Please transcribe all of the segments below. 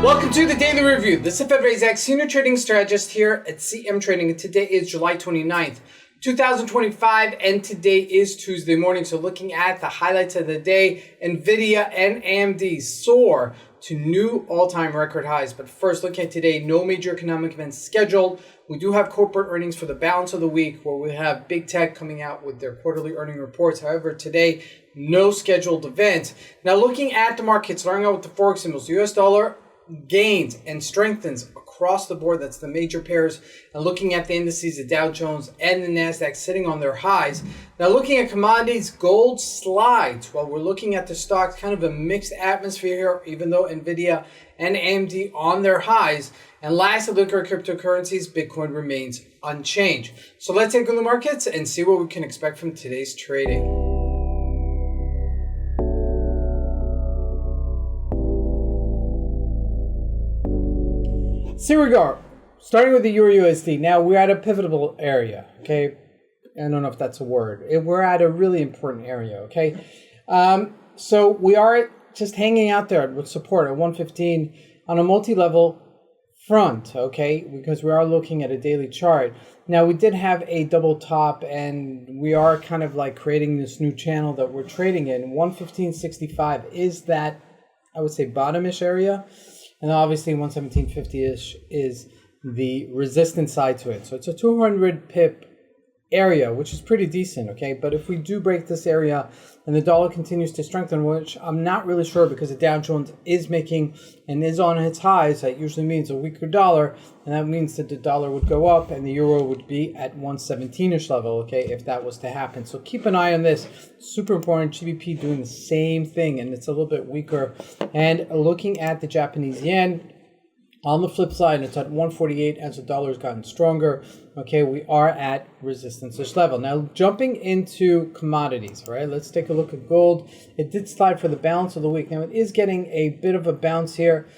Welcome to the Daily Review. This is Razak, Senior Trading Strategist here at CMTrading. Today is July 29th, 2025, and today is Tuesday morning. So looking at the highlights of the day, Nvidia and AMD soar to new all-time record highs. But first, looking at today, no major economic events scheduled. We do have corporate earnings for the balance of the week, where we have big tech coming out with their quarterly earning reports. However, today, no scheduled events. Now, looking at the market, starting out with the Forex symbols, the US dollar gains and strengthens across the board. That's the major pairs. And looking at the indices, the Dow Jones and the NASDAQ sitting on their highs. Now looking at commodities, gold slides. While we're looking at the stocks, kind of a mixed atmosphere here, even though Nvidia and AMD on their highs. And lastly, looking at cryptocurrencies, Bitcoin remains unchanged. So let's take a look at the markets and see what we can expect from today's trading. So here we go, starting with the Euro USD. Now we're at a pivotal area, okay? I don't know if that's a word. We're at a really important area, okay? So we are just hanging out there with support at 115 on a multi-level front, okay? Because we are looking at a daily chart. Now we did have a double top, and we are kind of like creating this new channel that we're trading in. 115.65 is that, I would say, bottom-ish area. And obviously 117.50-ish is the resistance side to it. So it's a 200 pip area, which is pretty decent, okay? But if we do break this area and the dollar continues to strengthen, which I'm not really sure because the Dow Jones is making and is on its highs, that usually means a weaker dollar, and that means that the dollar would go up and the euro would be at 117-ish level, okay, if that was to happen. So keep an eye on this. Super important. GBP doing the same thing, and it's a little bit weaker. And looking at the Japanese yen, on the flip side, it's at 148 as the dollar has gotten stronger. Okay, we are at resistance-ish level. Now, jumping into commodities, all right? Let's take a look at gold. It did slide for the balance of the week. Now, it is getting a bit of a bounce here.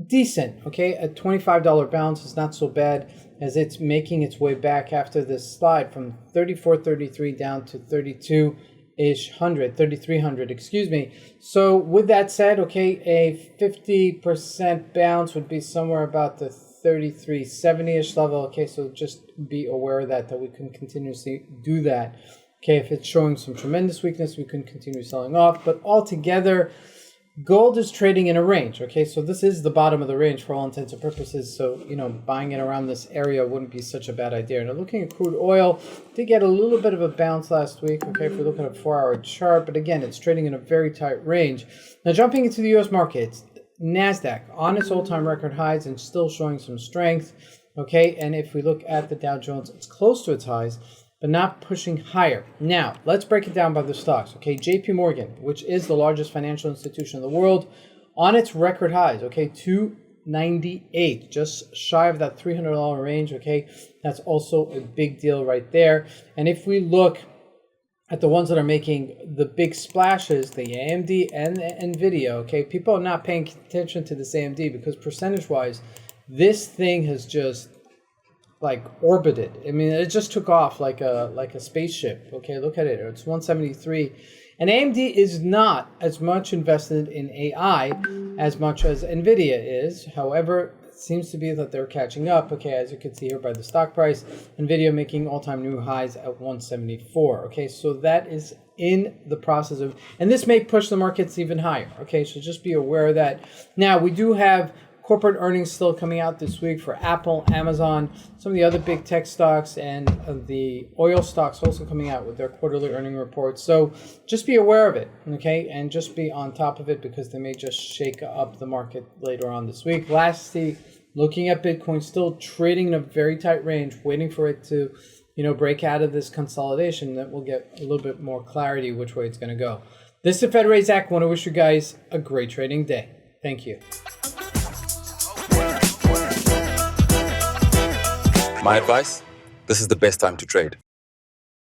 Decent, okay? A $25 bounce is not so bad as it's making its way back after this slide from 34.33 down to 3,300, excuse me. So with that said, okay, a 50% bounce would be somewhere about the 33.70-ish level. Okay, so just be aware of that we can continuously do that. Okay, if it's showing some tremendous weakness, we can continue selling off. But altogether, gold is trading in a range. Okay, so this is the bottom of the range for all intents and purposes. So, you know, buying it around this area wouldn't be such a bad idea. Now, looking at crude oil, did get a little bit of a bounce last week. Okay, if we look at a 4-hour chart, but again, it's trading in a very tight range. Now, jumping into the U.S. markets, NASDAQ on its all-time record highs and still showing some strength. Okay, and if we look at the Dow Jones, it's close to its highs, but not pushing higher. Now, let's break it down by the stocks. Okay, JP Morgan, which is the largest financial institution in the world, on its record highs, okay, 298, just shy of that $300 range, okay? That's also a big deal right there. And if we look at the ones that are making the big splashes, the AMD and the Nvidia, okay, people are not paying attention to this AMD because percentage-wise, this thing has just like orbited. I mean, it just took off like a spaceship. Okay, look at it. It's 173. And AMD is not as much invested in AI as much as Nvidia is. However, it seems to be that they're catching up. Okay, as you can see here by the stock price, Nvidia making all-time new highs at 174. Okay, so that is in the process of, and this may push the markets even higher. Okay, so just be aware of that. Now, we do have corporate earnings still coming out this week for Apple, Amazon, some of the other big tech stocks, and the oil stocks also coming out with their quarterly earning reports. So just be aware of it, okay? And just be on top of it because they may just shake up the market later on this week. Lastly, looking at Bitcoin, still trading in a very tight range, waiting for it to, you know, break out of this consolidation. That we'll get a little bit more clarity which way it's going to go. This is Razak. I want to wish you guys a great trading day. Thank you. My advice, this is the best time to trade.